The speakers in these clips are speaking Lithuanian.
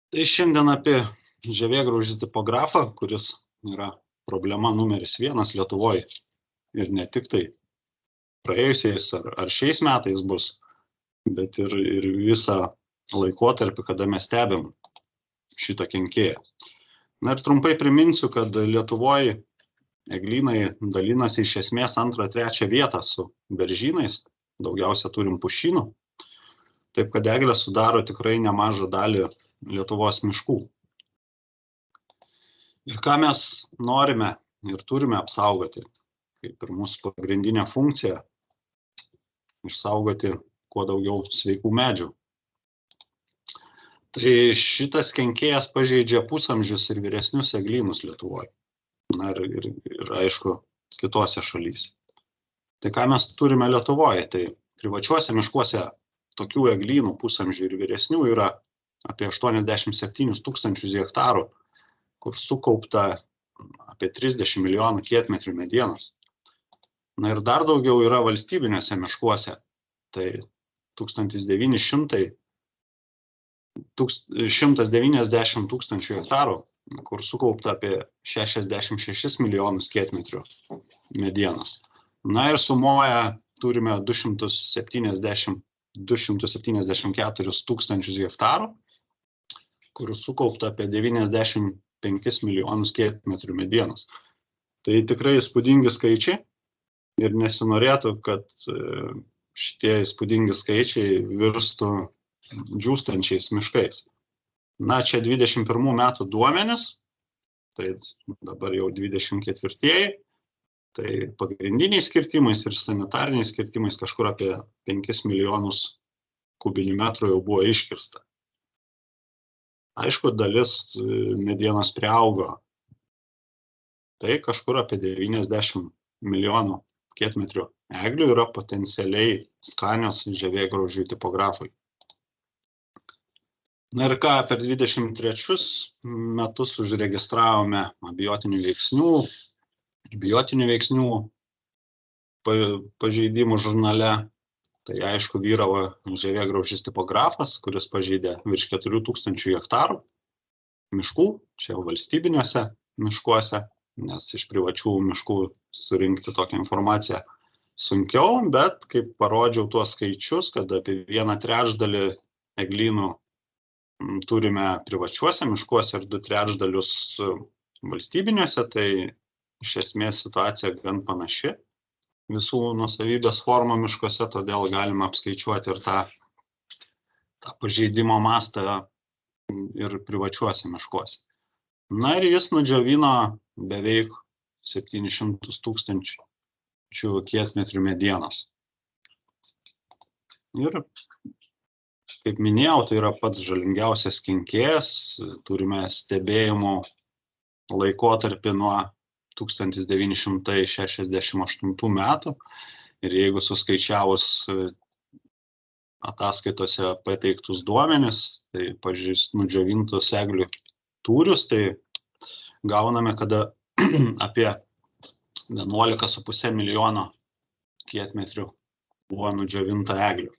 Tai šiandien apie žievėgraužį tipografą, kuris yra problema numeris 1 Lietuvoje ir ne tik tai praėjusiais ar šiais metais bus, bet ir visą laikotarpį, kada mes stebim šitą kenkėją. Na ir trumpai priminsiu, kad Lietuvoje eglynai dalinasi iš esmės 2-3 vietą su beržynais, daugiausia turim pušynų, taip kad eglė sudaro tikrai nemažą dalį Lietuvos miškų. Ir ką mes norime ir turime apsaugoti, kaip ir mūsų pagrindinė funkcija, išsaugoti kuo daugiau sveikų medžių. Tai šitas kenkėjas pažeidžia pusamžius ir vyresnius eglynus Lietuvoje. Na ir aišku, kitose šalyse. Tai ką mes turime Lietuvoje? Tai privačiuose miškuose tokių eglynų pusamžių ir vyresnių yra apie 87 000 hektarų, kur sukaupta apie 30 milijonų kietmetrių medienos. Na ir dar daugiau yra valstybiniuose miškuose. Tai 190 000 hektarų, kur sukaupta apie 66 milijonus kietmetrių medienos. Na ir sumoje turime 274 000 hektarų, kur sukaupta apie 95 milijonus kietmetrių medienos. Tai tikrai įspūdingi skaičiai ir nesinorėtų, kad šitie įspūdingi skaičiai virstų džiūstančiais miškais. Na, čia 21 metų duomenys, tai dabar jau 24-ieji, tai pagrindiniais kirtimais ir sanitariniais kirtimais kažkur apie 5 milijonus kubinių metrų jau buvo iškirsta. Aišku, dalis medienos priaugo. Tai kažkur apie 90 milijonų kietmetrių eglių yra potencialiai skanios žievėgraužių tipografui. Na ir ką, per 23 metus užregistravome biotinių veiksnių pažeidimų žurnale. Tai aišku, vyravo žievėgraužis tipografas, kuris pažeidė virš 4000 hektarų miškų, čia jau valstybiniuose miškuose, nes iš privačių miškų surinkti tokią informaciją sunkiau, bet kaip parodžiau tuos skaičius, kad apie 1/3 eglynų turime privačiuose miškuose ir 2/3 valstybiniuose, tai iš esmės situacija gan panaši visų nuosavybės formų miškuose, todėl galima apskaičiuoti ir tą pažeidimo mastą ir privačiuose miškuose. Na ir jis nudžiovino beveik 700 000 kietmetrių medienos. Ir, kaip minėjau, tai yra pats žalingiausias kenkėjas. Turime stebėjimų laikotarpį nuo 1968 metų ir jeigu suskaičiavus ataskaitose pateiktus duomenis, tai pažiūrėjus nudžiovintus eglių tūrius, tai gauname, kada apie 11,5 milijono kietmetrių buvo nudžiovinta eglių.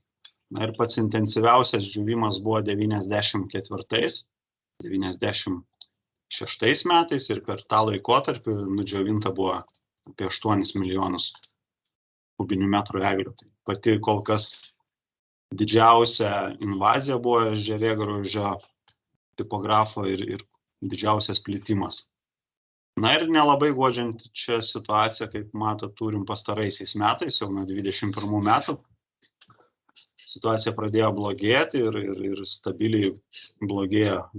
Na ir pats intensyviausias džiūvimas buvo 94-96 metais ir per tą laikotarpį nudžiovinta buvo apie 8 milijonus kubinių metrų eglių. Tai pati kol kas didžiausia invazija buvo žievėgraužio tipografo ir didžiausias plitimas. Na ir nelabai guodžianti čia situacija, kaip matot, turim pastaraisiais metais, jau nuo 21 metų. Situacija pradėjo blogėti ir stabiliai blogėjo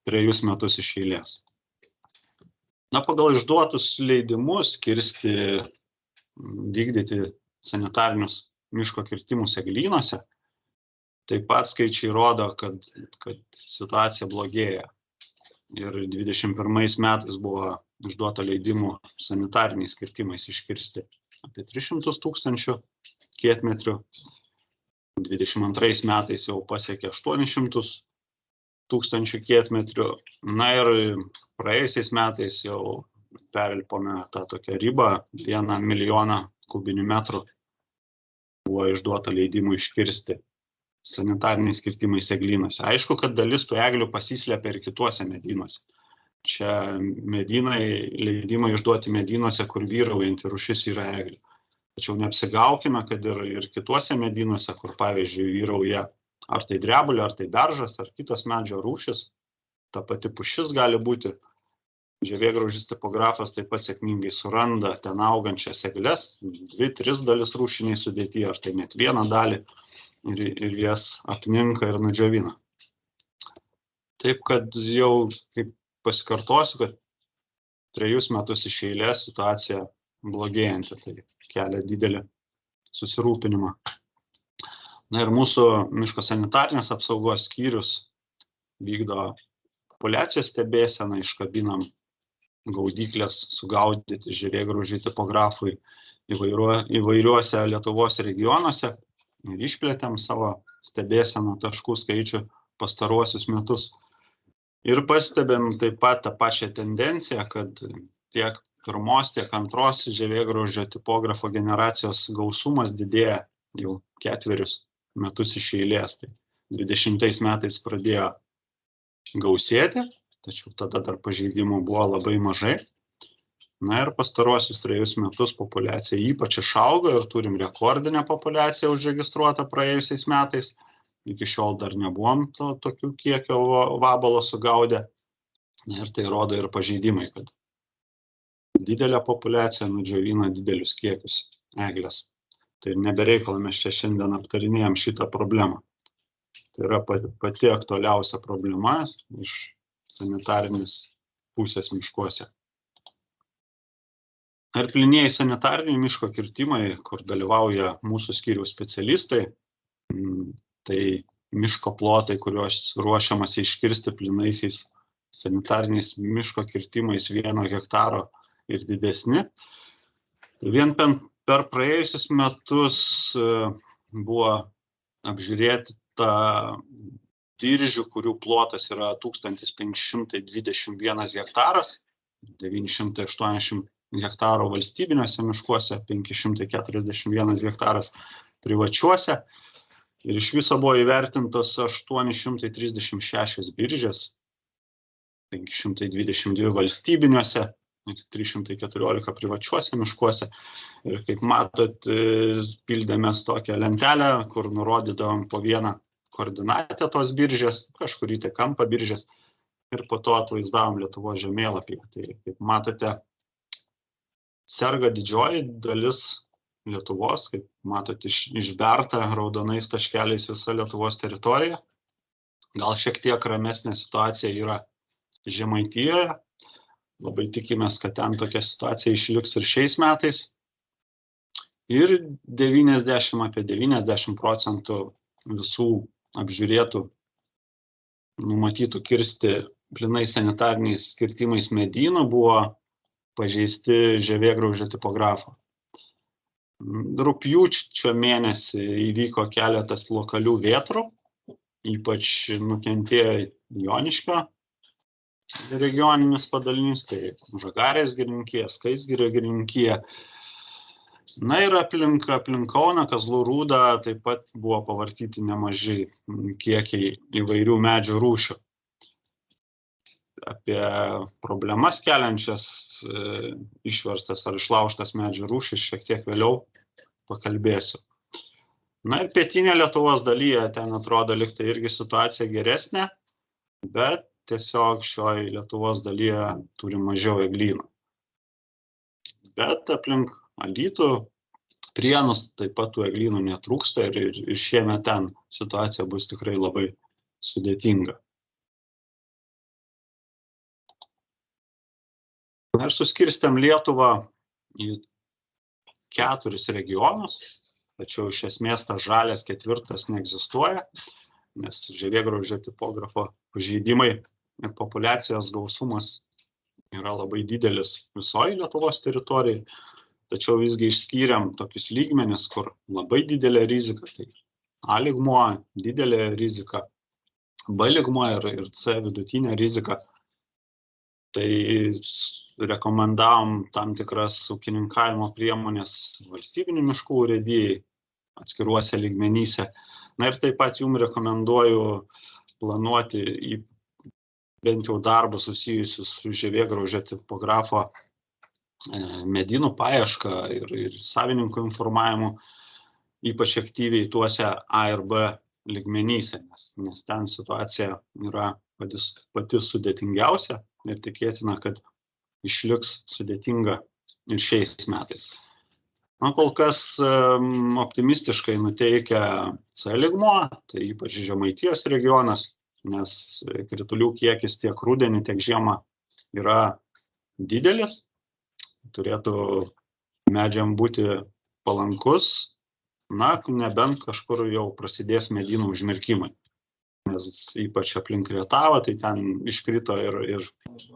3 metus iš eilės. Na, pagal išduotus leidimus vykdyti sanitarinius miško kirtimus eglynuose, taip pat skaičiai rodo, kad situacija blogėja. Ir 21 metais buvo išduota leidimų sanitariniais kirtimais iškirsti apie 300 000 kietmetrių. 22 metais jau pasiekė 800 000 kietmetrių. Na ir praėjusiais metais jau perlipome tą tokią ribą, 1 milijoną kubinių metrų buvo išduota leidimų iškirsti. sanitariniais kirtimais eglynuose. Aišku, kad dalis tų eglių pasislepia ir kituose medynuose. Čia leidimai išduoti medynuose, kur vyraujanti rūšis yra eglė. Tačiau neapsigaukime, kad ir kituose medynuose, kur pavyzdžiui vyrauja ar tai drebulė, ar tai beržas, ar kitos medžio rūšis, ta pati pušis gali būti. Žievėgraužis tipografas taip pat sėkmingai suranda ten augančias egles, 2-3 dalis rūšiniai sudėti, ar tai net vieną dalį, ir jas apninka ir nudžiovina. Taip kad jau, kaip pasikartosiu, kad 3 metus iš eilės situacija blogėjanti, tai kelia didelį susirūpinimą. Na ir mūsų miško sanitarinės apsaugos skyrius vykdo populiacijos stebėseną, iškabinam gaudyklės sugaudyti žievėgraužių tipografui įvairiuose Lietuvos regionuose ir išplėtėm savo stebėsenų taškų skaičių pastaruosius metus. Ir pastebėm taip pat tą pačią tendenciją, kad tiek pirmos, tiek antros žievėgraužio tipografo generacijos gausumas didėja jau 4 metus iš eilės. Tai 20 metais pradėjo gausėti, tačiau tada dar pažeidimų buvo labai mažai. Na ir pastaruosius 3 metus populiacija ypač išaugo ir turim rekordinę populiaciją užregistruotą praėjusiais metais. Iki šiol dar nebuvom tokių kiekio vabalo sugaudę. Ir tai rodo ir pažeidimai, kad didelė populiacija nudžiovina didelius kiekius eglės. Tai nebereikalo mes čia šiandien aptarinėjom šitą problemą. Tai yra pati aktualiausia problema iš sanitarinės pusės miškuose. Ir plynieji sanitariniai miško kirtimai, kur dalyvauja mūsų skyriaus specialistai, tai miško plotai, kuriuos ruošiamas iškirsti plynaisiais sanitariniais miško kirtimais 1 hektaro ir didesni. Vien per praėjusius metus buvo apžiūrėti biržių, kurių plotas yra 1521 hektaras, 980 hektarų valstybiniuose miškuose, 541 hektaras privačiuose. Ir iš viso buvo įvertintos 836 biržės, 522 valstybiniuose, 314 privačiuose miškuose. Ir kaip matot, pildėmės tokią lentelę, kur nurodydavom po vieną koordinatę tos biržės, kažkurį tai kampą biržės, ir po to atvaizdavom Lietuvos žemėlapį. Tai kaip matote, serga didžioji dalis Lietuvos, kaip matote, išberta raudonais taškeliais visa Lietuvos teritorija. Gal šiek tiek ramesnė situacija yra Žemaitijoje. Labai tikimės, kad ten tokia situacija išliks ir šiais metais. Ir apie 90% visų apžiūrėtų, numatytų kirsti plynais sanitariniais kirtimais medynų buvo pažeisti žievėgraužio tipografo. Rugpjūčio mėnesį įvyko keletas lokalių vėtrų, ypač nukentėjo Joniškio regioninis padalinys, tai Žagarės girininkija, Skaistgirio girininkija. Na ir aplink Kauną, Kazlų Rūdą taip pat buvo pavartyti nemaži kiekiai įvairių medžių rūšių. Apie problemas keliančias išverstas ar išlaužtas medžių rūšis šiek tiek vėliau pakalbėsiu. Na ir pietinė Lietuvos dalyje, ten atrodo lyg tai irgi situacija geresnė, bet tiesiog šioje Lietuvos dalyje turi mažiau eglynų. Bet aplink Alytų, Prienus taip pat tų eglynų netrūksta ir šiemet ten situacija bus tikrai labai sudėtinga. Ir suskirstėm Lietuvą į 4 regionus, tačiau iš esmės tas žalias 4 neegzistuoja, nes žievėgraužio tipografo pažeidimai ir populiacijos gausumas yra labai didelis visoje Lietuvos teritorijai, tačiau visgi išskyrėm tokius lygmenis, kur labai didelė rizika, tai A lygmuo, didelė rizika, B lygmuo ir C vidutinė rizika. Tai rekomendavom tam tikras ūkininkavimo priemonės valstybinių miškų urėdijai, atskiruose lygmenyse. Na ir taip pat jums rekomenduoju planuoti bent jau darbus susijusius su žievėgraužio tipografo medynų paiešką ir savininkų informavimu, ypač aktyviai tuose A ir B lygmenyse, nes ten situacija yra pati sudėtingiausia ir tikėtina, kad išliks sudėtinga ir šiais metais. Na, kol kas optimistiškai nuteikia C lygmuo, tai ypač Žemaitijos regionas, nes kritulių kiekis tiek rudenį, tiek žiemą yra didelis, turėtų medžiam būti palankus, na, nebent kažkur jau prasidės medynų užmirkimai. Nes ypač aplink Rietavą, tai ten iškrito ir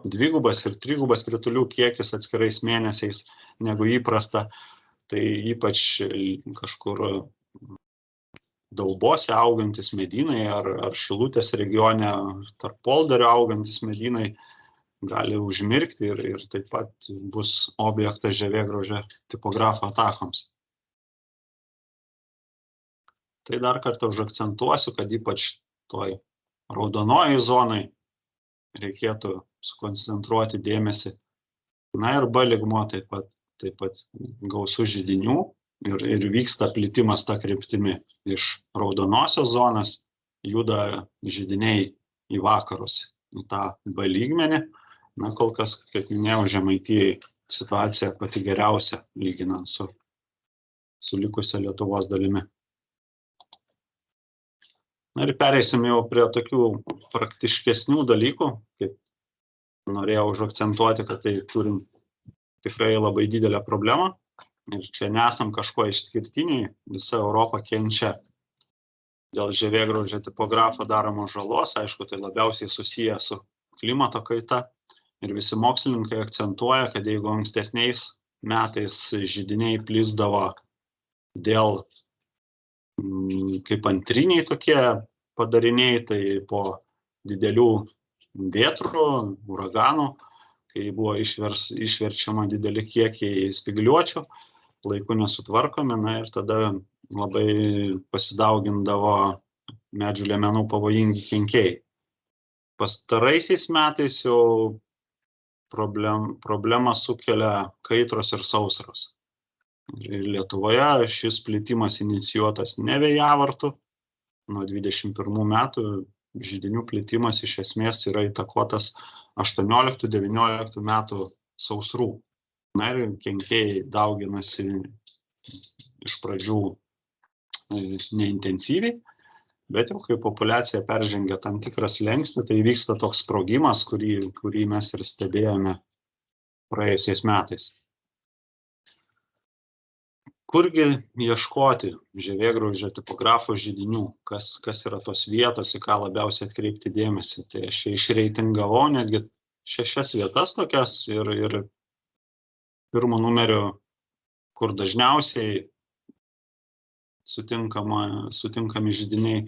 dvigubas, ir trigubas kritulių kiekis atskirais mėnesiais negu įprasta. Tai ypač kažkur Daubose augantis medynai ar Šilutės regione tarp polderio augantis medynai gali užmirkti ir taip pat bus objektas žievėgraužio tipografo atakoms. Tai dar kartą užakcentuosiu, kad ypač toj raudonojoj zonai reikėtų sukoncentruoti dėmesį. Na ir B lygmuo taip pat gausu židinių ir vyksta plitimas ta kryptimi. Iš raudonosios zonos juda židiniai į vakarus, į tą B lygmenį. Na, kol kas, kaip minėjau, Žemaitijai situacija pati geriausia, lyginant su likusia Lietuvos dalimi. Na ir pereisim jau prie tokių praktiškesnių dalykų, kaip norėjau užakcentuoti, kad tai turim tikrai labai didelę problemą. Ir čia nesam kažko išskirtiniai, visa Europa kenčia dėl žievėgraužio tipografo daromos žalos, aišku, tai labiausiai susiję su klimato kaita. Ir visi mokslininkai akcentuoja, kad jeigu ankstesniais metais židiniai plisdavo dėl kaip antriniai tokie padariniai, tai po didelių vėtrų, uraganų, kai buvo išverčiama dideli kiekiai spygliuočių, laiku nesutvarkomi, na ir tada labai pasidaugindavo medžių liemenų pavojingi kenkėjai. Pastaraisiais metais jau problemą sukelia kaitros ir sausros. Ir Lietuvoje šis plitimas inicijuotas ne vėjavartų. Nuo 21 metų židinių plitimas iš esmės yra įtakotas 18-19 metų sausrų. Na ir kenkėjai dauginasi iš pradžių neintensyviai, bet jau kai populiacija peržengia tam tikrą slenkstį, tai vyksta toks sprogimas, kurį mes ir stebėjome praėjusiais metais. Kurgi ieškoti žievėgraužio tipografo židinių, kas yra tos vietos, į ką labiausiai atkreipti dėmesį. Tai aš išreitingavau netgi 6 vietas tokias ir pirmu numeriu, kur dažniausiai sutinkami židiniai.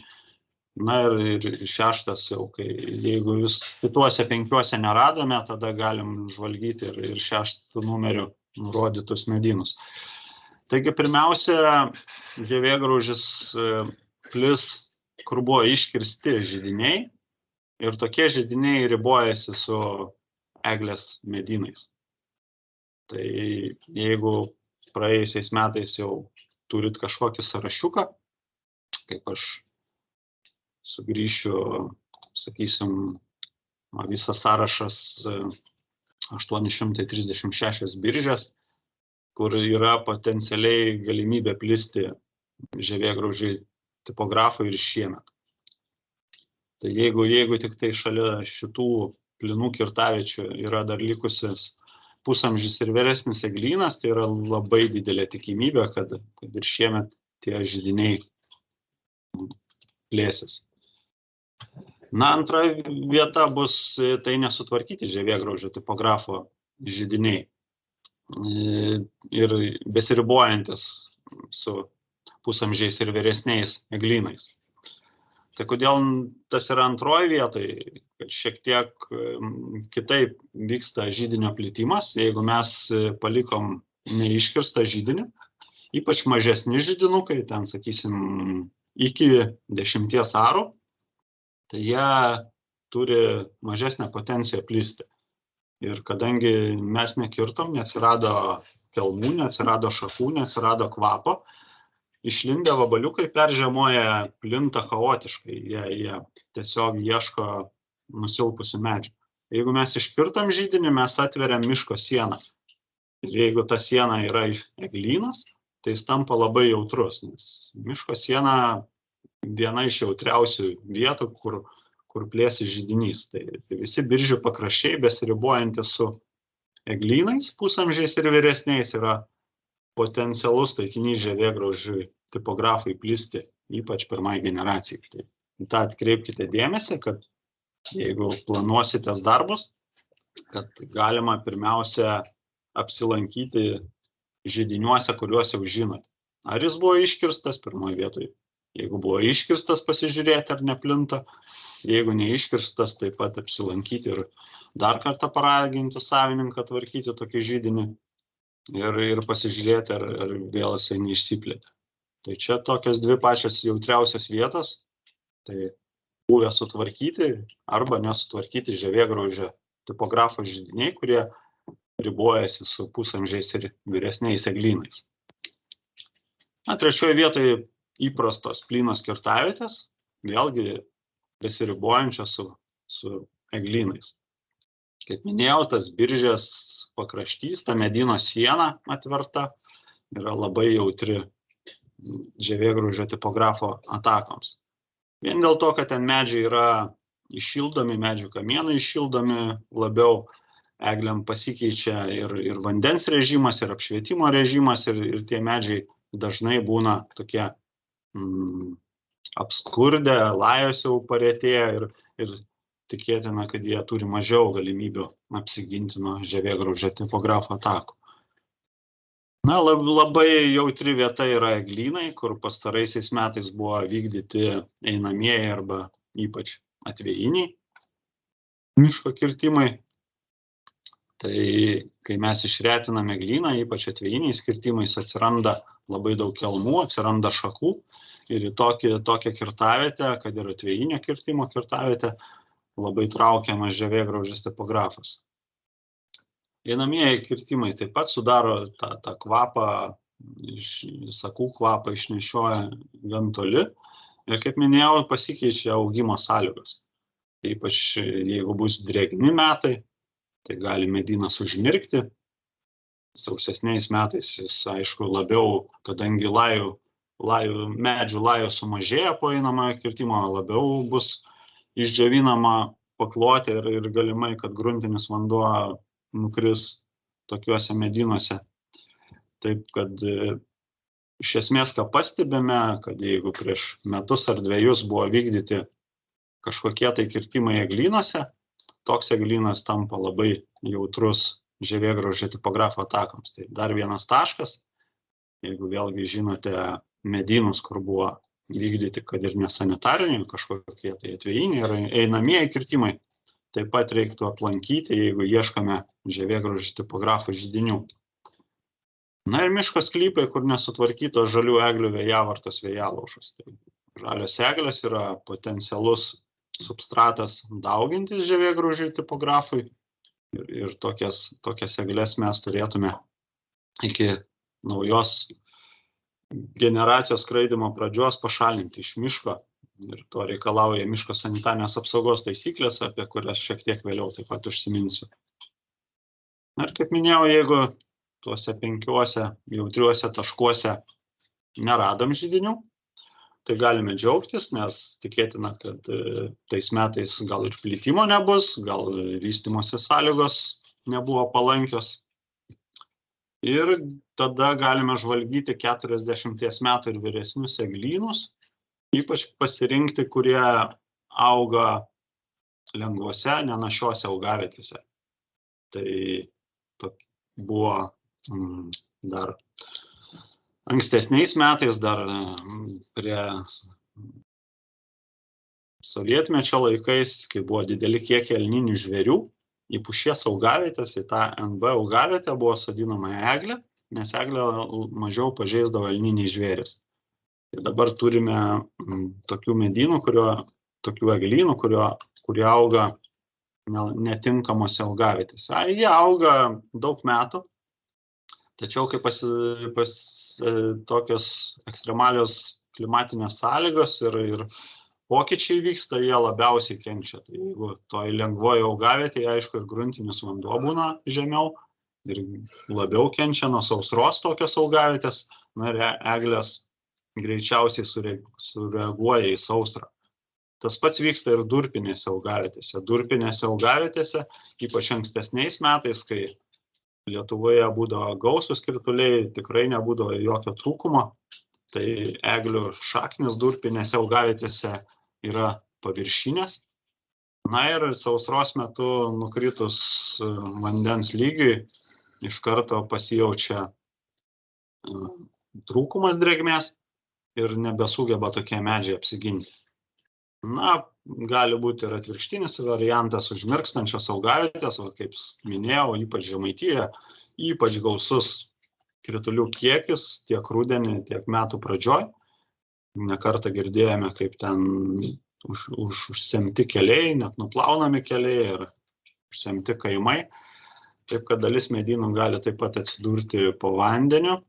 Na ir 6 jau, jeigu jūs kituose 5 neradome, tada galim žvalgyti ir 6 numeriu nurodytus medynus. Taigi pirmiausia, žievėgraužis plis, kur buvo iškirsti židiniai ir tokie židiniai ribojasi su eglės medynais. Tai jeigu praėjusiais metais jau turit kažkokį sąrašiuką, kaip aš sugrįšiu, sakysim, visas sąrašas 836 biržės, kur yra potencialiai galimybė plisti žievėgraužiai tipografui ir šiemet. Tai jeigu tik tai šalia šitų plinų kirtaviečių yra dar likusis pusamžis ir vyresnis eglynas, tai yra labai didelė tikimybė, kad ir šiemet tie židiniai plėsis. Na, antra vieta bus tai nesutvarkyti žievėgraužio tipografo židiniai ir besiribojantis su pusamžiais ir vyresniais eglynais. Tai kodėl tas yra antroji vietoj, kad šiek tiek kitaip vyksta židinio plitimas. Jeigu mes palikom neiškirstą židinį, ypač mažesni židinukai, ten, sakysim, iki 10 arų, tai jie turi mažesnę potenciją plisti. Ir kadangi mes nekirtom, neatsirado kelmų, neatsirado šakų, neatsirado kvapo, išlindę vabaliukai peržiemoja plinta chaotiškai, jie tiesiog ieško nusilpusių medžių. Jeigu mes iškirtam židinį, mes atveriam miško sieną. Ir jeigu ta siena yra eglynas, tai jis tampa labai jautrus, nes miško siena viena iš jautriausių vietų, kur plėsi židinys. Tai visi biržių pakraščiai besiribojantis su eglynais, pusamžiais ir vyresniais yra potencialus taikinys žievėgraužiui tipografai plisti, ypač pirmai generacijai. Tai tą atkreipkite dėmesį, kad jeigu planuositės darbus, kad galima pirmiausia apsilankyti židiniuose, kuriuos jau žinot. Ar jis buvo iškirstas pirmoje vietoje? Jeigu buvo iškirstas, pasižiūrėti, ar neplinta. Jeigu neiškirstas, taip pat apsilankyti ir dar kartą paraginti savininką tvarkyti tokį židinį ir pasižiūrėti, ar vėl jisai neišsiplėtė. Tai čia tokios dvi pačios jautriausios vietos. Tai buvę sutvarkyti arba nesutvarkyti žievėgraužio tipografo židiniai, kurie ribojasi su pusamžiais ir vyresniais eglynais. Trečioje vietoje įprastos plynos kirtavietės, vėlgi besiribojančios su eglynais. Kaip minėjau, tas biržės pakraštys, ta medyno siena atverta, yra labai jautri žievėgraužio tipografo atakoms. Vien dėl to, kad ten medžiai yra iššildomi, medžių kamienai iššildomi labiau, egliam pasikeičia ir vandens režimas, ir apšvietimo režimas, ir tie medžiai dažnai būna tokie apskurdę, lajos jau parėtėję ir tikėtina, kad jie turi mažiau galimybių apsiginti nuo žievėgraužio tipografo atakų. Labai jautri vieta yra eglynai, kur pastaraisiais metais buvo vykdyti einamieji arba ypač atvejiniai miško kirtimai. Tai kai mes išretiname eglyną, ypač atvejiniais kirtimais, atsiranda labai daug kelmų, atsiranda šakų ir į tokią kirtavietę, kad ir atvejinio kirtimo kirtavietę, labai traukiamas žievėgraužis tipografas. Einamieji kirtimai taip pat sudaro tą kvapą, sakų kvapą išnešioja gan toli ir, kaip minėjau, pasikeičia augimo sąlygos. Ypač jeigu bus drėgni metai, tai gali medynas užmirkti. Sausesniais metais jis, aišku, labiau, kadangi medžių lajos sumažėja po einamojo kirtimo, labiau bus išdžiovinama paklotė ir galimai, kad gruntinis vanduo nukris tokiuose medynuose. Taip, kad iš esmės, ką pastebime, kad jeigu prieš metus ar dvejus buvo vykdyti kažkokie tai kirtimai eglynuose, toks eglynas tampa labai jautrus žievėgraužio tipografo atakoms. Tai dar vienas taškas, jeigu vėlgi žinote medynus, kur buvo vykdyti, kad ir nesanitariniai, kažkokie tai atvejiniai ar einamieji kirtimai, taip pat reiktų aplankyti, jeigu ieškome žievėgraužio tipografo židinių. Ir miško sklypai, kur nesutvarkytos žalių eglių vėjavartos vėjalaužos. Tai žalios eglės yra potencialus substratas daugintis žievėgraužiui tipografui ir tokias eglės mes turėtume iki naujos generacijos skraidymo pradžios pašalinti iš miško. Ir to reikalauja miško sanitarinės apsaugos taisyklės, apie kurias šiek tiek vėliau taip pat užsiminsiu. Ir kaip minėjau, jeigu tuose 5 jautriuose taškuose neradom židinių, tai galime džiaugtis, nes tikėtina, kad tais metais gal ir plitimo nebus, gal vystymosi sąlygos nebuvo palankios. Ir tada galime žvalgyti 40 metų ir vyresnius eglynus, ypač pasirinkti, kurie auga lengvose, nenašiose augavietėse. Tai buvo dar ankstesniais metais, dar prie sovietmečio laikais, kai buvo dideli kiekiai elninių žvėrių, į pušies augavietės, į tą NB augavietę buvo sodinama eglė nes eglę mažiau pažeisdavo elniniai žvėrys. Tai dabar turime tokių medynų, tokių eglynų, kurie auga netinkamose augavietėse. Jie auga daug metų, tačiau kai tokios ekstremalios klimatinės sąlygos ir pokyčiai vyksta, jie labiausiai kenčia. Tai jeigu toj lengvoje augavietėje, aišku, ir gruntinis vanduo būna žemiau ir labiau kenčia nuo sausros tokios augavietės, ir eglės greičiausiai sureaguoja į sausrą. Tas pats vyksta ir durpinėse augavietėse. Durpinėse augavietėse, ypač ankstesniais metais, kai Lietuvoje būdavo gausūs krituliai, tikrai nebūdavo jokio trūkumo, tai eglių šaknis durpinėse augavietėse yra paviršinės. Ir sausros metu nukritus vandens lygiui iš karto pasijaučia trūkumas drėgmės ir nebesugeba tokie medžiai apsiginti. Gali būti ir atvirkštinis variantas užmirkstančios augavietės, kaip minėjau, ypač Žemaitijoje, ypač gausus kritulių kiekis tiek rudenį, tiek metų pradžioj. Ne kartą girdėjome, kaip ten užsemti keliai, net nuplaunami keliai ir užsemti kaimai. Taip kad dalis medynų gali taip pat atsidurti po vandeniu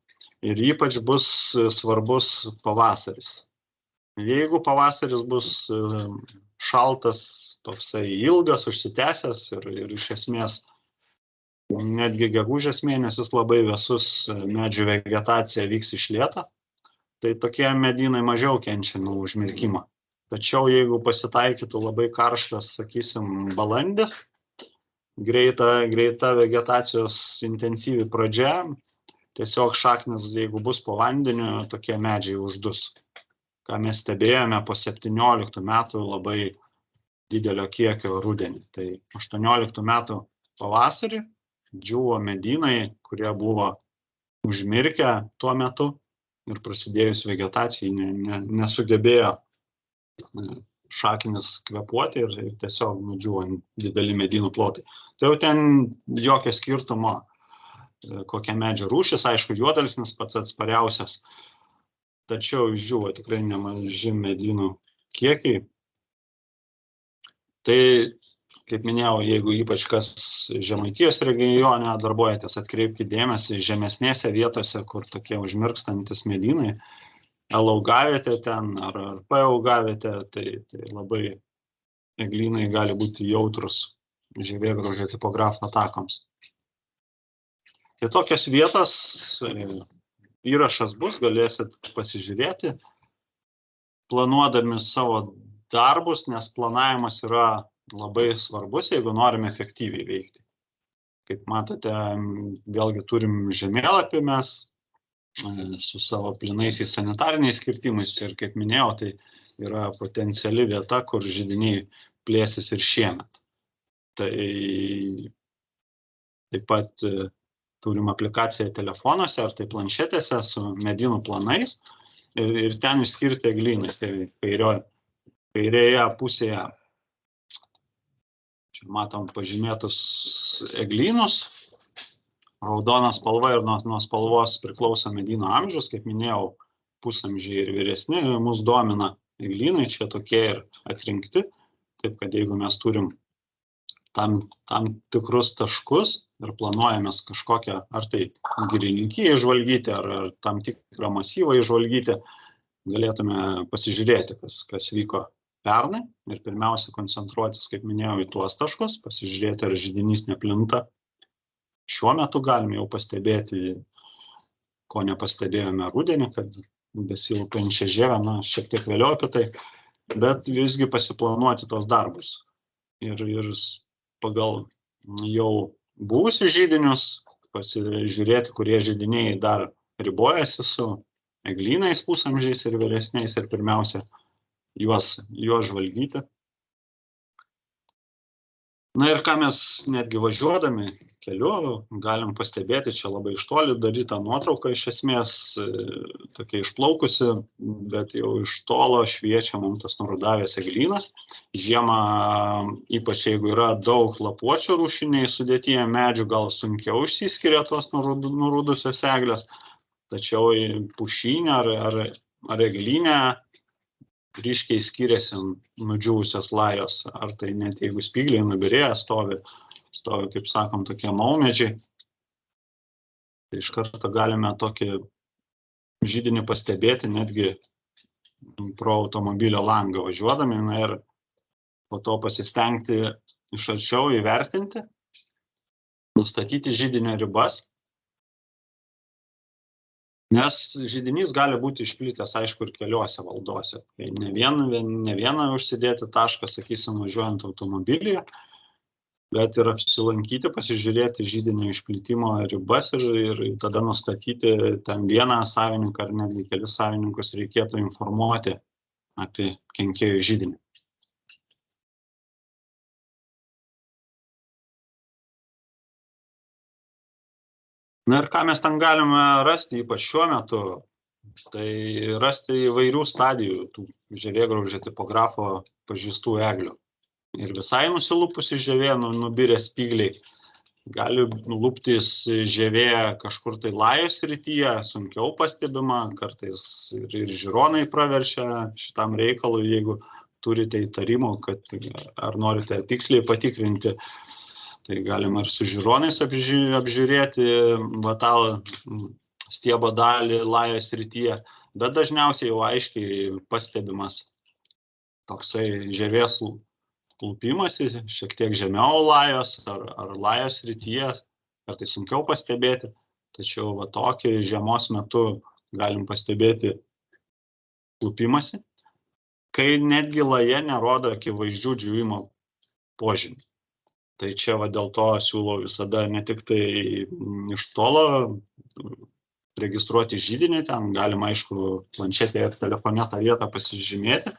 ir ypač bus svarbus pavasaris. Jeigu pavasaris bus šaltas, toksai ilgas, užsitęsęs ir iš esmės netgi gegužės mėnesis labai vėsus, medžių vegetacija vyks iš lėto, tai tokie medynai mažiau kenčia nuo užmirkimo. Tačiau jeigu pasitaikytų labai karštas, sakysim, balandis, greita vegetacijos intensyvi pradžia, tiesiog šaknis, jeigu bus po vandeniu, tokie medžiai uždus. Ką mes stebėjome po 17 metų labai didelio kiekio rudenį. Tai 18 metų pavasarį džiūvo medynai, kurie buvo užmirkę tuo metu ir prasidėjus vegetacijai nesugebėjo šaknis kvėpuoti ir tiesiog nudžiūvo dideli medynų plotai. Tai jau ten jokio skirtumo, kokia medžio rūšis, aišku, juodalksnis pats atspariausias. Tačiau išdžiūvo tikrai nemaži medynų kiekiai. Tai, kaip minėjau, jeigu ypač kas Žemaitijos regione darbuojatės, atkreipkite dėmesį žemesnėse vietose, kur tokie užmirkstantis medynai, L augavietė ten ar P augavietė, tai labai eglynai gali būti jautrus žievėgraužio tipografo atakoms. Tai tokios vietos įrašas bus, galėsit pasižiūrėti, planuodami savo darbus, nes planavimas yra labai svarbus, jeigu norime efektyviai veikti. Kaip matote, vėlgi turim žemėlapį mes su savo plynaisiais sanitariniais kirtimais ir, kaip minėjau, tai yra potenciali vieta, kur židiniai plėsis ir šiemet. Tai taip pat turim aplikaciją telefonuose ar tai planšetėse su medynų planais ir ten išskirti eglynai. Tai kairėje pusėje čia matom pažymėtus eglynus, raudona spalva ir nuo spalvos priklauso medyno amžius, kaip minėjau, pusamžiai ir vyresni mus domina eglynai, čia tokie ir atrinkti, taip kad jeigu mes turim tam tikrus taškus ir planuojamės kažkokią ar tai girininkiją išžvalgyti, ar tam tikrą masyvą išžvalgyti, galėtume pasižiūrėti, kas vyko pernai ir pirmiausia koncentruotis, kaip minėjau, į tuos taškus, pasižiūrėti, ar židinys neplinta. Šiuo metu galime jau pastebėti, ko nepastebėjome rudenį, kad besilaukiančią žievę, šiek tiek vėliau apie tai, bet visgi pasiplanuoti tos darbus. Ir pagal jau buvusius židinius pasižiūrėti, kurie židiniai dar ribojasi su eglynais pusamžiais ir vyresniais ir pirmiausia juos žvalgyti. Na ir ką mes netgi važiuodami keliu galim pastebėti, čia labai iš toli daryta nuotrauka iš esmės, tokia išplaukusi, bet jau iš tolo šviečia mums tas nurudavęs eglynas. Žiemą, ypač jeigu yra daug lapuočių rūšiniai sudėtyje medžių, gal sunkiau išsiskiria tos nurudusios eglės, tačiau pušynė ar eglyne ryškiai skiriasi nudžiūvusios lajos, ar tai net jeigu spygliai nubyrėję stovi, kaip sakom, tokie maumedžiai. Tai iš karto galime tokį židinį pastebėti netgi pro automobilio langą važiuodami, na ir po to pasistengti iš arčiau įvertinti, nustatyti židinio ribas. Nes židinys gali būti išplitęs, aišku, ir keliuose valdose. Tai ne vieną užsidėti tašką, sakysim, važiuojant automobilyje, bet ir apsilankyti, pasižiūrėti židinio išplitimo ribas ir tada nustatyti ten vieną savininką ar netgi kelis savininkus reikėtų informuoti apie kenkėjų židinį. Na ir ką mes ten galime rasti, ypač šiuo metu, tai rasti įvairių stadijų tų žievėgraužio tipografo pažeistų eglių. Ir visai nusilupusi žievė, nubirę spygliai, gali luptis žievė kažkur tai lajos srityje, sunkiau pastebima, kartais ir žiūronai praverčia šitam reikalui, jeigu turite įtarimų, kad ar norite tiksliai patikrinti, tai galima ir su žiūronais apžiūrėti tą stiebo dalį lajos srityje, bet dažniausiai jau aiškiai pastebimas toksai žievės lupimas, šiek tiek žemiau lajos ar lajos srityje, ar tai sunkiau pastebėti, tačiau tokį žiemos metu galim pastebėti lupimąsi, kai netgi laja nerodo akivaizdžių džiūvimo požymių. Tai čia dėl to siūlau visada ne tik tai iš tolo registruoti židinį, ten galima, aišku, planšetėje ir telefone tą vietą pasižymėti,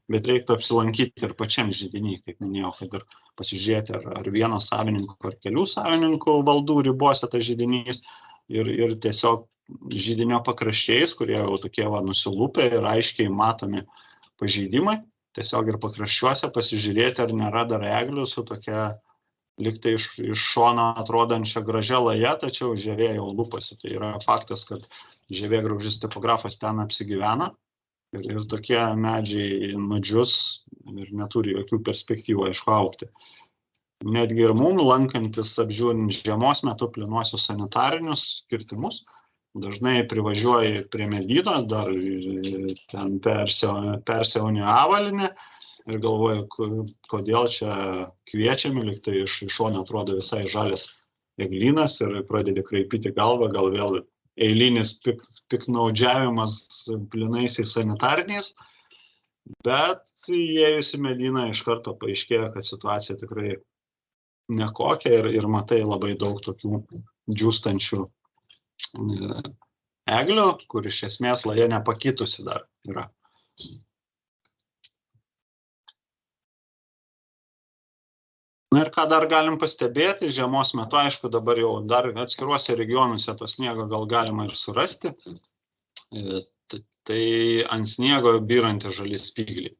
bet reiktų apsilankyti ir pačiam židinį, kaip minėjau, kad ir pasižiūrėti, ar vieno savininko, ar kelių savininkų valdų ribose tas židinys ir tiesiog židinio pakraščiais, kurie jau tokie nusilupę ir aiškiai matomi pažeidimai, tiesiog ir pakraščiuose pasižiūrėti, ar nėra dar eglių su tokia liktai iš šono atrodančia gražia laja, tačiau žievė jau lupasi. Tai yra faktas, kad žievėgraužis tipografas ten apsigyvena ir tokie medžiai nudžius ir neturi jokių perspektyvų, aišku, augti. Netgi ir mums lankantis apžiūrint žiemos metu plynuosius sanitarinius kirtimus, dažnai privažiuoji prie medyno, dar ten persiauni avalinę, ir galvoju, kodėl čia kviečiami, lyg tai iš šono atrodo visai žalias eglynas ir pradedi kraipyti galvą, gal vėl eilinis piknaudžiavimas plynaisiais sanitariniais, bet įėjus į medyną iš karto paaiškėjo, kad situacija tikrai nekokia ir matai labai daug tokių džiūstančių eglių, kur iš esmės laja nepakitusi dar yra. Na ir ką dar galim pastebėti, žiemos metu, aišku, dabar jau dar atskiruose regionuose to sniego gal galima ir surasti, tai ant sniego byrantys žali spygliai.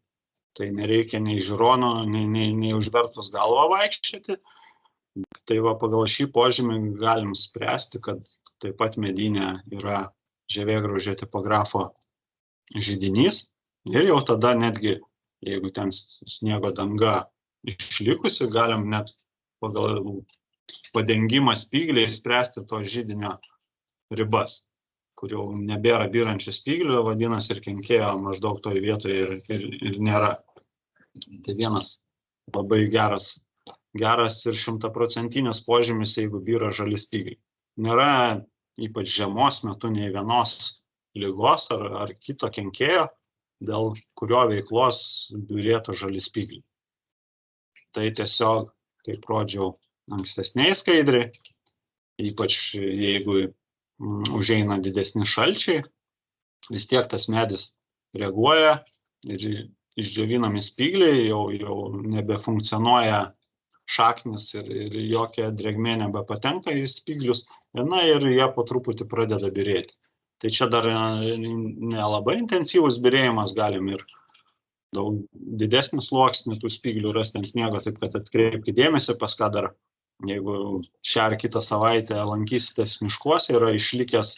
Tai nereikia nei žiūrono, nei užvertus galvą vaikščioti. Tai pagal šį požymį galim spręsti, kad taip pat medyne yra žievėgraužio tipografo židinys ir jau tada netgi, jeigu ten sniego danga išlikusi, galim net pagal padengimą spygliai spręsti to židinio ribas, kur jau nebėra byrančių spyglių, vadinasi ir kenkėjo maždaug toj vietoje ir nėra. Tai vienas labai geras ir 100% požymis, jeigu byra žali spygliai. Nėra ypač žiemos metu nei vienos ligos ar kito kenkėjo, dėl kurio veiklos byrėtų žali spygliai. Tai tiesiog, kaip rodžiau ankstesniai skaidriai, ypač jeigu užeina didesni šalčiai, vis tiek tas medis reaguoja ir išdžiovinami spygliai jau nebefunkcionuoja šaknis ir jokia drėgmė nebepatenka į spyglius, na ir jie po truputį pradeda byrėti. Tai čia dar nelabai intensyvus byrėjimas, galim ir daug didesnį sluoksnį tų spyglių rasti ant sniego, taip kad atkreipkite dėmesį, pas ką dar, jeigu šią ar kitą savaitę lankysitės miškuose, yra išlikęs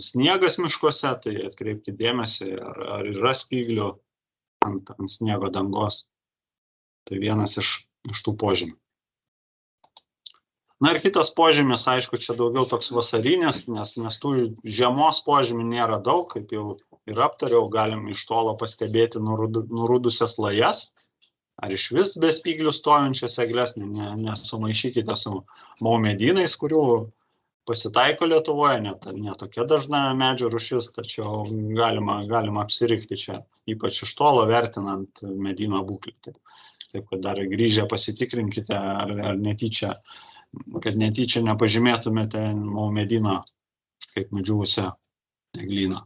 sniegas miškuose, tai atkreipkite dėmesį, ar yra spyglių ant sniego dangos. Tai vienas iš tų požymių. Na ir kitas požymis, aišku, čia daugiau toks vasarinis, nes tų žiemos požymių nėra daug, kaip jau ir aptariau, galim iš tolo pastebėti nurudusias lajas, ar iš vis be spyglių stovinčias egles, nesumaišykite su maumedynais, kurių pasitaiko Lietuvoje, ne tokia dažna medžio rūšis, tačiau galima apsirikti čia, ypač iš tolo vertinant medyno būklę. Taip kad dar grįžę pasitikrinkite, ar netyčia, kad netyčia nepažymėtumėte maumedino kaip nudžiūvusią eglyną.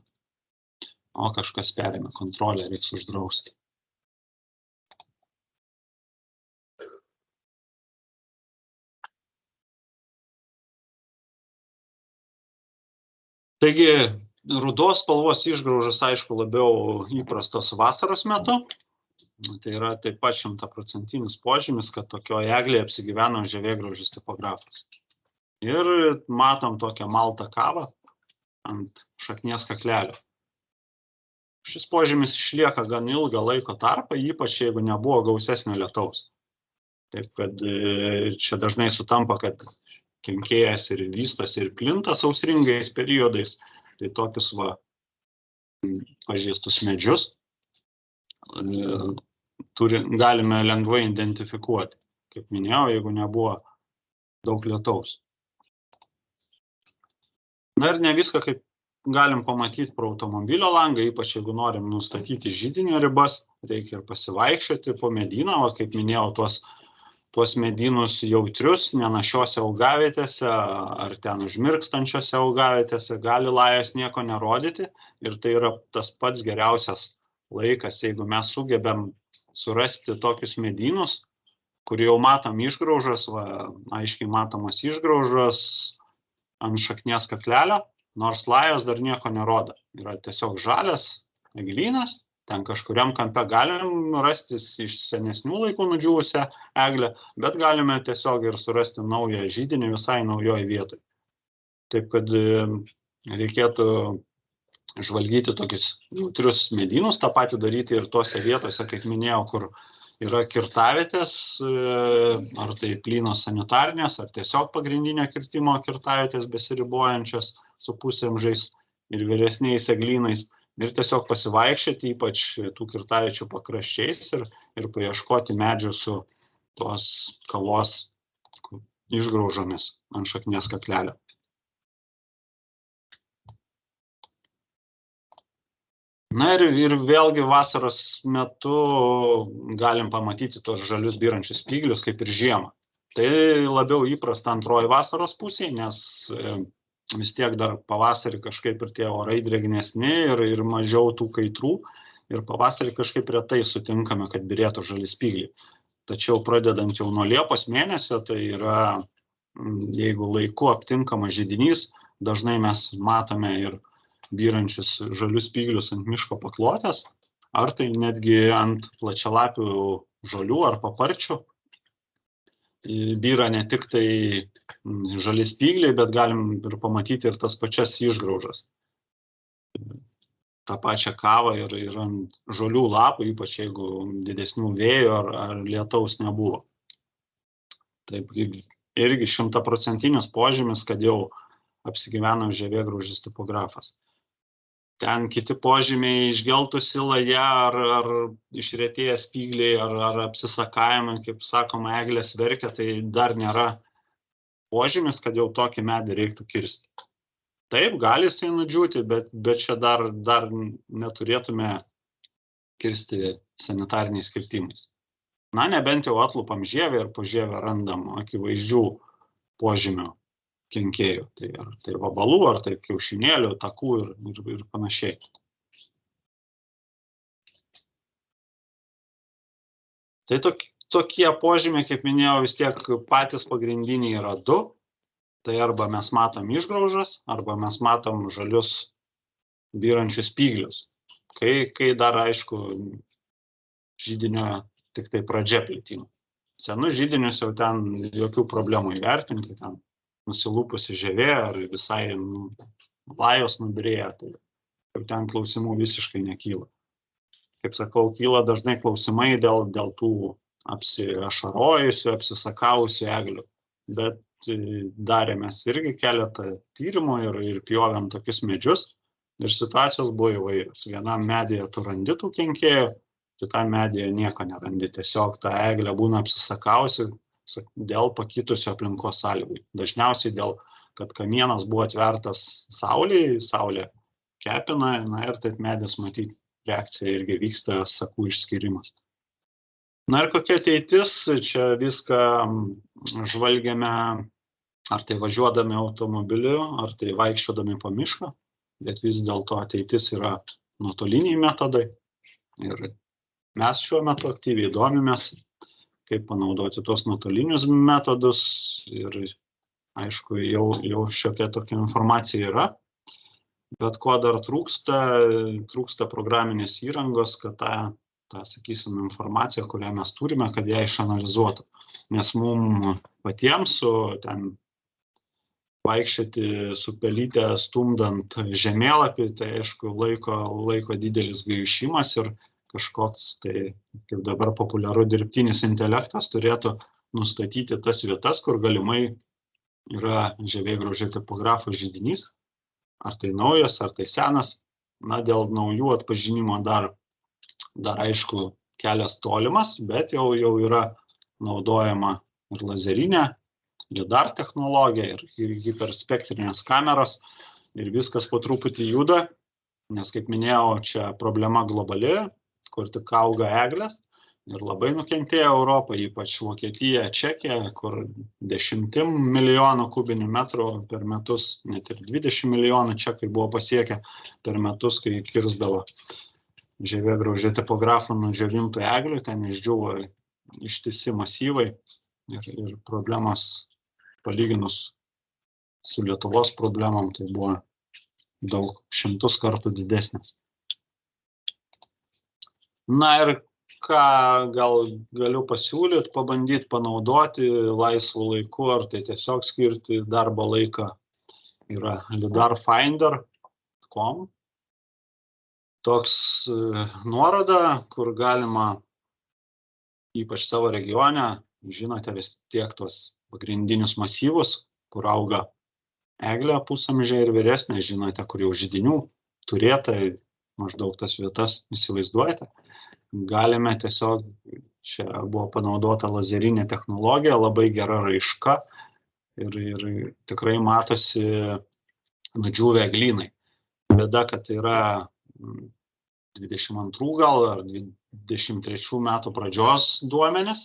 O kažkas perėmė kontrolę, reiks uždrausti. Taigi, rudos spalvos išgraužos, aišku, labiau įprastos vasaros metu. Tai yra taip pat 100% požymis, kad tokioje eglėje apsigyveno žievėgraužis tipografas. Ir matom tokią maltą kavą ant šaknies kaklelio. Šis požymis išlieka gan ilgą laiko tarpą, ypač jeigu nebuvo gausesnio lietaus. Taip kad čia dažnai sutampa, kad kenkėjas ir vystosi ir plinta sausringais periodais, tai tokius pažeistus medžius galime lengvai identifikuoti. Kaip minėjau, jeigu nebuvo daug lietaus. Na ir ne viską, kaip galim pamatyti pro automobilio langą, ypač jeigu norim nustatyti židinio ribas, reikia ir pasivaikščioti po medyną, o kaip minėjau, tuos medynus jautrius, nenašiose augavietėse ar ten užmirkstančiose augavietėse gali lajos nieko nerodyti ir tai yra tas pats geriausias laikas, jeigu mes sugebėm surasti tokius medynus, kur jau matom išgraužas, aiškiai matomas išgraužas ant šaknies kaklelio, nors lajos dar nieko nerodo. Yra tiesiog žalias eglynas, ten kažkuriam kampe galim rasti iš senesnių laikų nudžiūvusią eglę, bet galime tiesiog ir surasti naują židinį visai naujoj vietoj. Taip kad reikėtų žvalgyti tokius jautrius medynus, tą patį daryti ir tose vietose, kaip minėjau, kur yra kirtavietės, ar tai plynos sanitarnės, ar tiesiog pagrindinio kirtimo kirtavietės besiribojančias su pusėmžiais ir vyresniais eglynais. Ir tiesiog pasivaikščioti, ypač tų kirtaviečių pakraščiais ir paieškoti medžių su tos kavos išgraužomis ant šaknies kaklelio. Na ir vėlgi vasaros metu galim pamatyti tos žalius byrančius spyglius kaip ir žiemą. Tai labiau įprasta antroji vasaros pusė, nes vis tiek dar pavasarį kažkaip ir tie orai drėgnesni ir mažiau tų kaitrų. Ir pavasarį kažkaip retai sutinkame, kad byrėtų žali spygliai. Tačiau pradedant jau nuo Liepos mėnesio, tai yra, jeigu laiku aptinkamas židinys, dažnai mes matome ir byrančius žalius spyglius ant miško paklotės, ar tai netgi ant plačialapių žolių ar paparčių. Byra ne tik tai žali spygliai, bet galim ir pamatyti ir tas pačias išgraužas. tą pačią kavą ir ant žolių lapų, ypač jeigu didesnių vėjo ar lietaus nebuvo. Taip, irgi 100% požymis, kad jau apsigyveno žievėgraužis tipografas. Ten kiti požymiai išgeltusi laja ar išretėję spygliai ar apsisakavimai, kaip sakoma, eglės verkia, tai dar nėra požymis, kad jau tokį medį reiktų kirsti. Taip, gali jisai nudžiūti, bet čia dar neturėtume kirsti sanitariniais kirtimais. Na, nebent jau atlupam žievę ir po žievę randam akivaizdžių požymių kenkėjų. Tai ar tai vabalų, ar tai kiaušinėlių, takų ir panašiai. Tai tokie požymiai, kaip minėjau, vis tiek patys pagrindiniai yra du. Tai arba mes matom išgraužas, arba mes matom žalius byrančius spyglius. Kai dar, aišku, židinio tik tai pradžia plitimo. Senus židinius jau ten jokių problemų įvertinti, ten nusilūpusi žievė ar visai lajos nubyrėję, tai jau ten klausimų visiškai nekyla. Kaip sakau, kyla dažnai klausimai dėl tų apsiašarojusių, apsisakavusių eglių, bet darėmės irgi keletą tyrimų ir pjovėm tokius medžius ir situacijos buvo įvairios. Vienam medyje tu randi tų kenkėjų, kitam medyje nieko nerandi. Tiesiog ta eglė būna apsisakavusi dėl pakitusio aplinkos sąlygų. Dažniausiai dėl, kad kamienas buvo atvertas saulėje, saulė kepina, ir taip medis matyti reakcija irgi vyksta, sakų išskirimas. Ir kokia ateitis, čia viską žvalgiame, ar tai važiuodami automobiliu, ar tai vaikščiodami po mišką, bet vis dėlto ateitis yra nuotoliniai metodai. Ir mes šiuo metu aktyviai domimės, kaip panaudoti tuos nuotolinius metodus ir, aišku, jau šiokia tokia informacija yra, bet ko dar trūksta programinės įrangos, kad tą, sakysim, informaciją, kurią mes turime, kad ją išanalizuotų. Nes mums patiems ten vaikščioti su pelyte stumdant žemėlapį, tai aišku, laiko didelis gaišimas ir kažkoks, tai kaip dabar populiaru dirbtinis intelektas, turėtų nustatyti tas vietas, kur galimai yra žievėgraužio tipografo židinys, ar tai naujas, ar tai senas. Dėl naujų atpažinimo dar aišku, kelias tolimas, bet jau yra naudojama ir lazerinė, lidar technologija, ir hiperspektrinės kameros, ir viskas po truputį juda, nes, kaip minėjau, čia problema globali, kur tik auga eglės, ir labai nukentėjo Europą, ypač Vokietija, Čekija, kur 10 milijonų kubinių metrų per metus, net ir 20 milijonų čekai buvo pasiekę per metus, kai kirsdavo žievėgraužio tipografų nudžiovintų eglių, ten išdžiuvo ištisi masyvai ir problemos palyginus su Lietuvos problemom, tai buvo daug šimtus kartų didesnis. Ir ką galiu pasiūlyti, pabandyti panaudoti laisvų laiku, ar tai tiesiog skirti darbo laiką, yra lidarfinder.com. Toks nuoroda, kur galima, ypač savo regione, žinote vis tiek tos pagrindinius masyvus, kur auga eglė pusamžė ir vyresnė, žinote, kur jau židinių turėta, maždaug tas vietas įsivaizduojate. Galime tiesiog, čia buvo panaudota lazerinė technologija, labai gera raiška ir tikrai matosi nudžiūvę eglynai. Bėda, kad yra 22 gal ar 23 metų pradžios duomenys,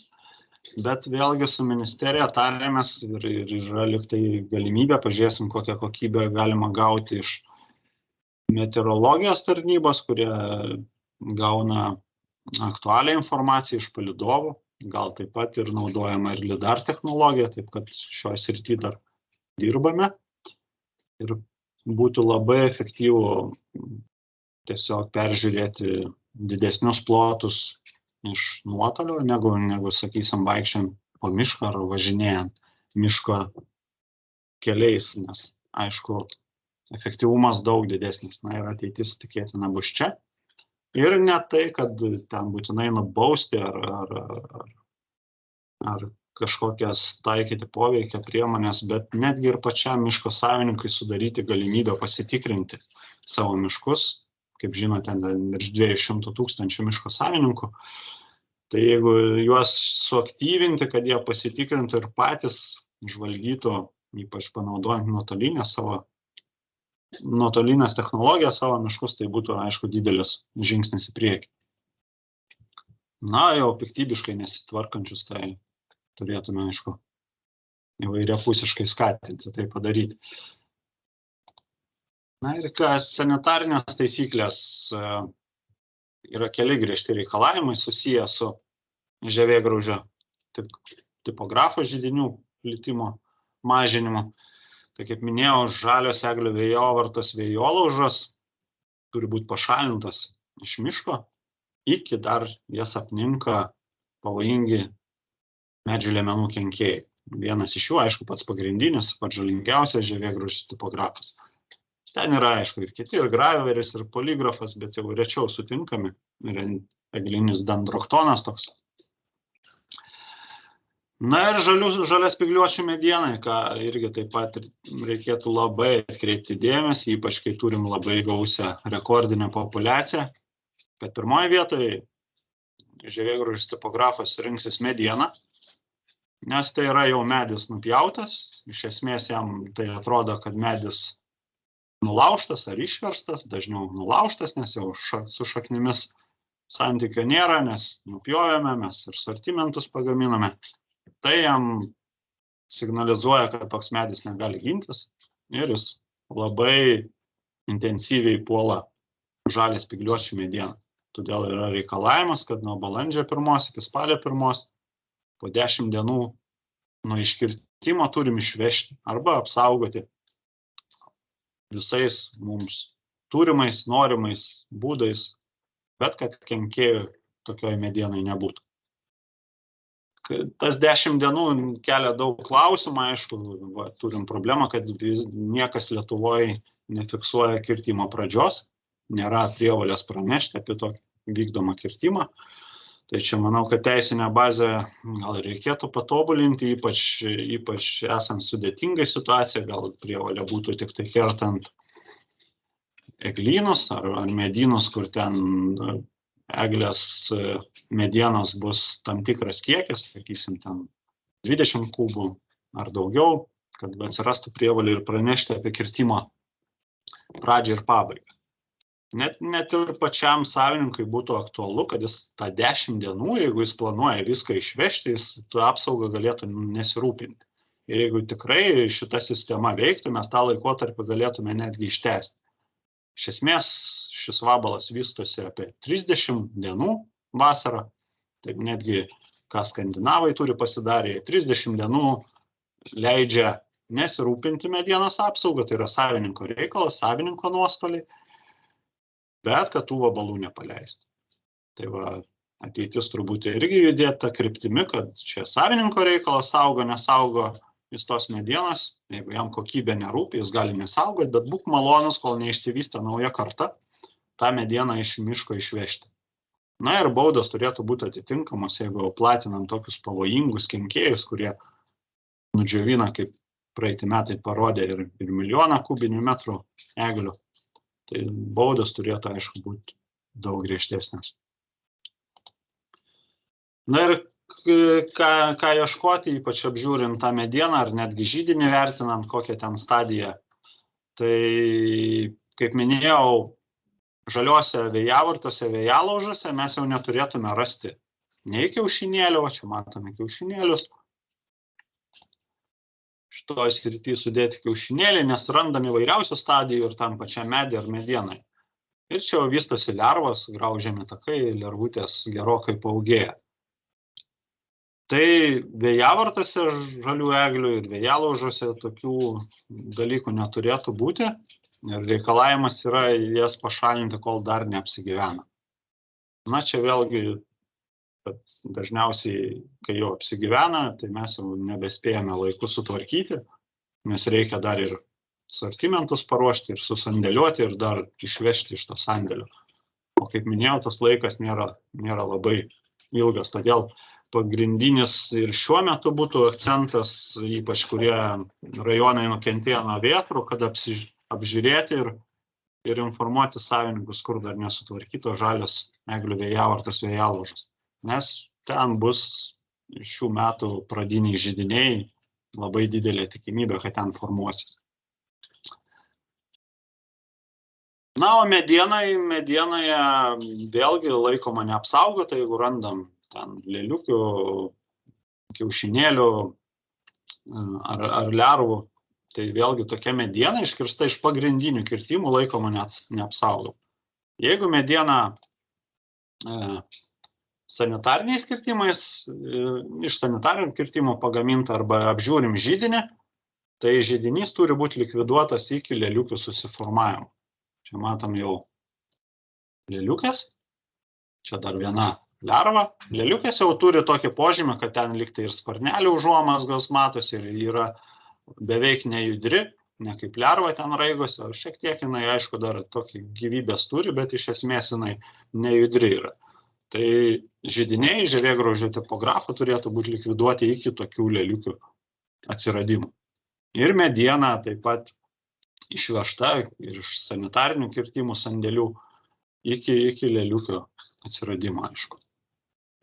bet vėlgi su ministerija tarėmės ir yra liktai galimybė, pažiūrėsim, kokią kokybę galima gauti iš meteorologijos tarnybos, kurie gauna aktualią informaciją iš palydovų, gal taip pat ir naudojama ir lidar technologija, taip kad šioje srityje dar dirbame. Ir būtų labai efektyvu tiesiog peržiūrėti didesnius plotus iš nuotolio, negu sakysim, vaikščiant po mišką ar važinėjant miško keliais, nes, aišku, efektyvumas daug didesnis, ir ateitis tikėtina bus čia. Ir ne tai, kad ten būtinai nubausti ar kažkokias taikyti poveikio priemonės, bet netgi ir pačiam miško savininkui sudaryti galimybę pasitikrinti savo miškus. Kaip žinote, virš 200 000 miško savininkų. Tai jeigu juos suaktyvinti, kad jie pasitikrintų ir patys žvalgytų, ypač panaudojant nuotolinės technologijas savo miškus, tai būtų, aišku, didelis žingsnis į priekį. Jau piktybiškai nesitvarkančius, tai turėtume, aišku, įvairiapusiškai skatinti tai padaryti. Ir kas sanitarinės taisyklės, yra keli griežti reikalavimai susiję su žievėgraužio tipografo židinių plitimo mažinimu. Tai kaip minėjau, žalios eglių vėjovartos vėjolaužos turi būti pašalintos iš miško, iki dar jas apninka pavojingi medžių liemenų kenkėjai. Vienas iš jų, aišku, pats pagrindinis, pats žalingiausias žievėgraužis tipografas. Ten yra, aišku, ir kiti, ir graveris, ir poligrafas, bet jau rečiau sutinkami. Ir eglinis dendroktonas toks. Na ir žalia spygliuočių medienai, ką irgi taip pat reikėtų labai atkreipti dėmesį, ypač kai turim labai gausią rekordinę populiaciją, kad pirmoje vietoje žievėgraužis tipografas rinksis medieną, nes tai yra jau medis nupjautas, iš esmės jam tai atrodo, kad medis nulaužtas ar išverstas, dažniau nulaužtas, nes jau su šaknimis santykio nėra, nes nupjojame, mes ir sortimentus pagaminame. Tai jam signalizuoja, kad toks medis negali gintis ir jis labai intensyviai puola žalią spygliuočių medieną. Todėl yra reikalavimas, kad nuo balandžio 1 iki spalio 1 po 10 dienų nuo iškirtimo turim išvežti arba apsaugoti visais mums turimais, norimais būdais, bet kad kenkėjų tokioj medienai nebūtų. Tas 10 dienų kelia daug klausimų, aišku, turim problemą, kad niekas Lietuvoje nefiksuoja kirtimo pradžios, nėra prievolės pranešti apie tokį vykdomą kirtimą. Tai čia manau, kad teisinę bazę gal reikėtų patobulinti, ypač esant sudėtingai situacijai, gal prievolė būtų tik tai kertant eglynus ar medynus, kur ten eglės medienos bus tam tikras kiekis, sakysim, ten 20 kubų ar daugiau, kad atsirastų prievolė ir pranešti apie kirtimo pradžią ir pabaigą. Net ir pačiam savininkui būtų aktualu, kad jis tą 10 dienų, jeigu jis planuoja viską išvežti, jis tą apsaugą galėtų nesirūpinti. Ir jeigu tikrai šita sistema veiktų, mes tą laikotarpį galėtume netgi ištęsti. Iš esmės, šis vabalas vystosi apie 30 dienų vasarą, taip netgi, ką skandinavai turi pasidarę, 30 dienų leidžia nesirūpinti medienos apsaugą, tai yra savininko reikalas, savininko nuostoliai, bet kad tų vabalų nepaleisti. Tai va, ateitis turbūt irgi judėta kryptimi, kad čia savininko reikalas saugo, nesaugo jis tos medienos, jeigu jam kokybė nerūpi, jis gali nesaugoti, bet būk malonus, kol neišsivystė nauja karta, tą medieną iš miško išvežti. Na ir baudos turėtų būti atitinkamos, jeigu jau platinam tokius pavojingus kenkėjus, kurie nudžiovina, kaip praeiti metai parodė, ir 1 milijoną kubinių metrų eglių. Tai baudos turėtų, aišku, būti daug griežtesnės. Na ir ką ieškoti, ypač apžiūrint tą medieną ar netgi židinį vertinant, kokią ten stadiją. Tai, kaip minėjau, žaliuose vėjavartose, vėjalaužose mes jau neturėtume rasti nei kiaušinėlių, o čia matome kiaušinėlius. Šitoj srity sudėti kiaušinėliai, nes randam įvairiausių stadijų ir tam pačiam medį ar medienai. Ir čia jau vystosi lervos, graužiami takai, lervutės gerokai paaugėja. Tai vėjavartose žalių eglių ir vėjalaužose tokių dalykų neturėtų būti. Ir reikalavimas yra jas pašalinti, kol dar neapsigyvena. Na, čia vėlgi, dažniausiai, kai jau apsigyvena, tai mes jau nebespėjame laiku sutvarkyti, nes reikia dar ir sortimentus paruošti, ir susandėliuoti, ir dar išvežti iš to sandėlio. O kaip minėjau, tas laikas nėra labai ilgas, todėl pagrindinis ir šiuo metu būtų akcentas, ypač kurie rajonai nukentėjo nuo vėtrų, kad apžiūrėti ir informuoti savininkus, kur dar nesutvarkytos žalios eglių vėjavartos vėjalaužos. Nes ten bus šių metų pradiniai židiniai, labai didelė tikimybė, kad ten formuosis. Na, o medienoje vėlgi laikoma neapsaugota, jeigu randam ten lėliukių, kiaušinėlių ar lervų, tai vėlgi tokia mediena iškirsta iš pagrindinių kirtimų laikoma neapsaugota. Jeigu mediena sanitariniais kirtimais, iš sanitarinių kirtimų pagaminta arba apžiūrim židinį, tai židinys turi būti likviduotas iki lėliukių susiformavimo. Čia matom jau lėliukės, čia dar viena lerva. Lėliukės jau turi tokį požymį, kad ten liktai ir sparnelių užuomazgos matosi ir yra beveik nejudri, ne kaip lerva ten raigosi, o šiek tiek jinai, aišku, dar tokį gyvybės turi, bet iš esmės jinai nejudri yra. Tai židiniai žievėgraužio tipografo turėtų būti likviduoti iki tokių lėliukių atsiradimų. Ir mediena taip pat išvežta iš sanitarinių kirtimų sandėlių iki lėliukio atsiradimo, aišku.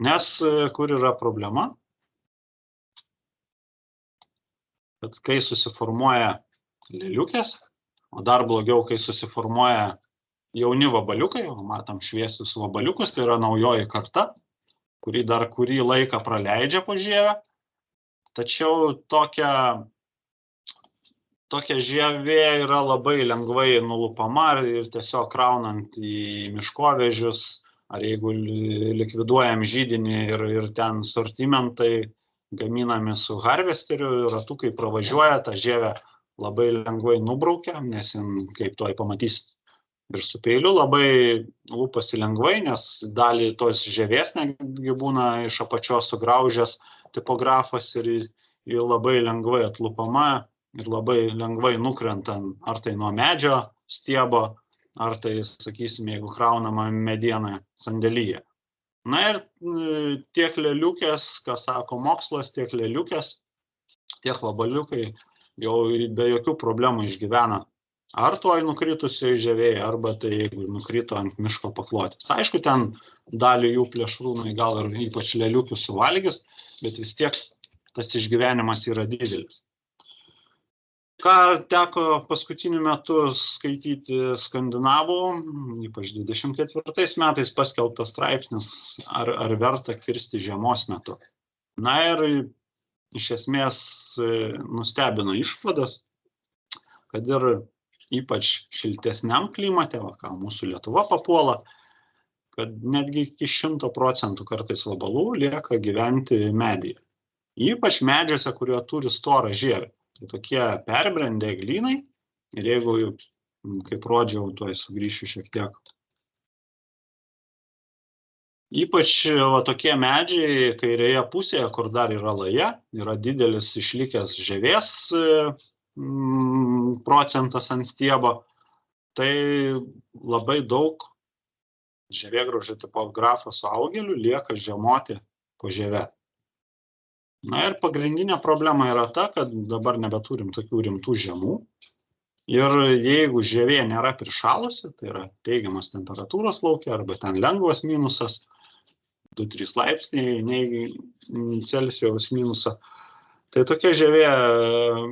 Nes kur yra problema? Kad kai susiformuoja lėliukės, o dar blogiau, kai susiformuoja jauni vabaliukai, matom šviesius vabaliukus, tai yra naujoji karta, kuri dar kurį laiką praleidžia po žievę. Tačiau tokia žievė yra labai lengvai nulupama ir tiesiog kraunant į miškovežius, ar jeigu likviduojam židinį ir ten sortimentai gaminami su harvesteriu, ratukai pravažiuoja, tą žievę labai lengvai nubraukia, nes kaip toj pamatysit ir su peiliu labai lupasi lengvai, nes dalį tos žievės netgi būna iš apačios sugraužęs tipografas ir labai lengvai atlupama ir labai lengvai nukrenta ar tai nuo medžio stiebo, ar tai, sakysim, jeigu kraunama mediena sandėlyje. Na ir tiek lėliukės, ką sako mokslas, tiek lėliukės, tiek vabaliukai jau be jokių problemų išgyvena ar toj nukritusioj žievėje, arba tai jeigu nukrito ant miško paklotės. Aišku, ten dalį jų plėšrūnai gal ir ypač lėliukių suvalgys, bet vis tiek tas išgyvenimas yra didelis. Ką teko paskutiniu metu skaityti skandinavų, ypač 24 metais paskelbtas straipsnis, ar verta kirsti žiemos metu. Na ir iš esmės nustebino išvadas, kad ir ypač šiltesniam klimate, ką mūsų Lietuva papuola, kad netgi iki 100% kartais vabalų lieka gyventi medyje. Ypač medžiuose, kurie turi storą žievę. Tai tokie perbrendę eglynai ir jeigu, kaip rodžiau, tuoj sugrįšiu šiek tiek. Ypač tokie medžiai kairėje pusėje, kur dar yra laja, yra didelis išlikęs žievės procentas ant stiebo, tai labai daug žievėgraužio tipografo suaugėlių lieka žiemoti po žieve. Na ir pagrindinė problema yra ta, kad dabar nebeturim tokių rimtų žiemų ir jeigu žievė nėra prišalusi, tai yra teigiamas temperatūros lauke arba ten lengvas minusas, 2-3 laipsniai Celsijaus minuso, tai tokia žievė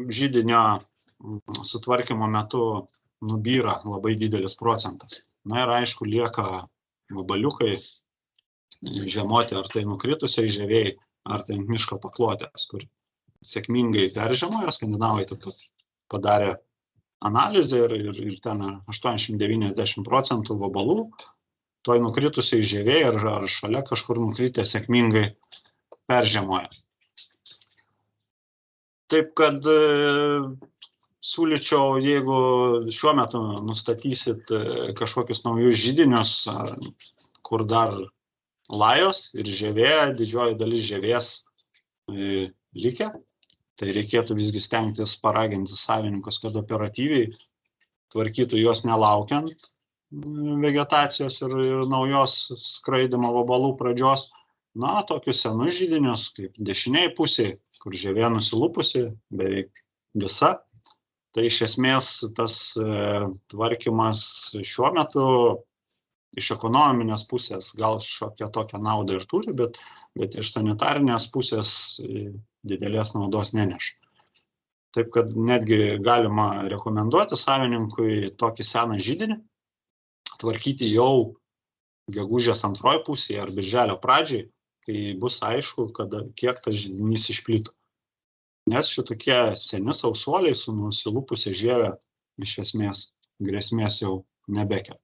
židinio sutvarkymo metu nubyra labai didelis procentas. Na ir aišku, lieka vabaliukai žiemoti ar tai nukritusiai žievėjai, ar tai miško paklotės, kur sėkmingai peržiemojo. Skandinavai taip pat padarė analizę ir ten 80-90% vabalų toj nukritusiai žievėjai ar šalia kažkur nukritę sėkmingai peržiemoja. Taip kad siūlyčiau, jeigu šiuo metu nustatysit kažkokius naujus židinius, kur dar lajos ir žievė, didžioji dalis žievės likę, tai reikėtų visgi stengtis paraginti savininkus, kad operatyviai tvarkytų juos nelaukiant vegetacijos ir naujos skraidymo vabalų pradžios. Na, tokius senus židinius, kaip dešiniai pusėje, kur žievė nusilupusi beveik visa, tai iš esmės tas tvarkymas šiuo metu iš ekonominės pusės gal šiokią tokią naudą ir turi, bet iš sanitarinės pusės didelės naudos neneša. Taip kad netgi galima rekomenduoti savininkui tokį seną židinį tvarkyti jau gegužės antroje pusėje ar birželio pradžiai, kai bus aišku, kiek tas židinys išplito. Nes šitokie seni sausuoliai su nusilupusia žieve iš esmės grėsmės jau nebekelia.